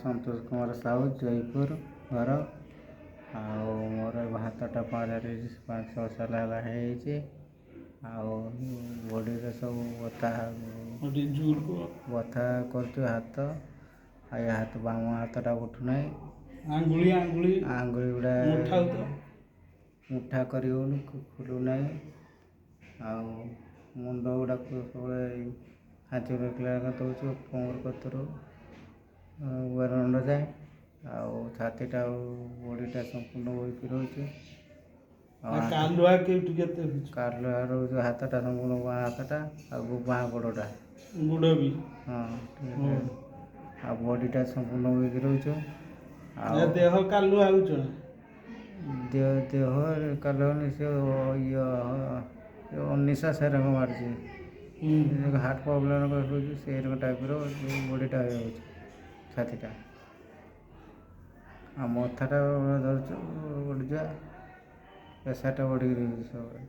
ସନ୍ତୋଷ କୁମାର ସାହୁ, ଜୟପୁର ଘର। ଆଉ ମୋର ହାତଟା ପାହାରେ 5-6 ସାଲ ହେଲା ହେଇଯାଇଛି। ଆଉ ବଡ଼ିରେ ସବୁ ବଥା କରୁଛୁ ହାତ। ଆଉ ଏ ହାତ ବାମ ହାତଟା ଉଠୁନାହିଁ। ଆଙ୍ଗୁଳି ଗୁଡ଼ା ମୁଠା କରି ହେଉନି, ଖୋଲୁନାହିଁ। ଆଉ ମୁଣ୍ଡ ଗୁଡ଼ାକ ସବୁବେଳେ ହାତୀ ରଖିଲା ଦେଉଛୁ କୋମର କତରୁ ଯାଏ। ଆଉ ଛାତିଟା ଆଉ ବଡ଼ିଟା ସମ୍ପୂର୍ଣ୍ଣ ହୋଇକି ରହୁଛି। କାଲୁଆ ରହୁଛି ହାତଟା, ସମ୍ପୂର୍ଣ୍ଣ ବାଁ ହାତଟା ଆଉ ବାଁ ଗୋଡ଼ଟା ହଁ। ଆଉ ବଡ଼ିଟା ସମ୍ପୂର୍ଣ୍ଣ ହୋଇକି ରହୁଛୁ। ଆଉ ଦେହ କାଲୁଆ ହେଉଛ? ଦେହ କାଲୁଆନି, ସେ ନିଶ୍ୱାସ ରଙ୍ଗ ମାରୁଛି। ହାର୍ଟ ପ୍ରୋବ୍ଲେମ୍ ହେଉଛି ସେ ଟାଇପ୍ର ବଡ଼ିଟା ହେଉଛି ଛାତିଟା। ଆଉ ମଥାଟା ଧରୁଛୁ ବଢ଼ିଯିବା, ପ୍ରେସରଟା ବଢ଼ିକି ରହୁଛି ସବୁବେଳେ।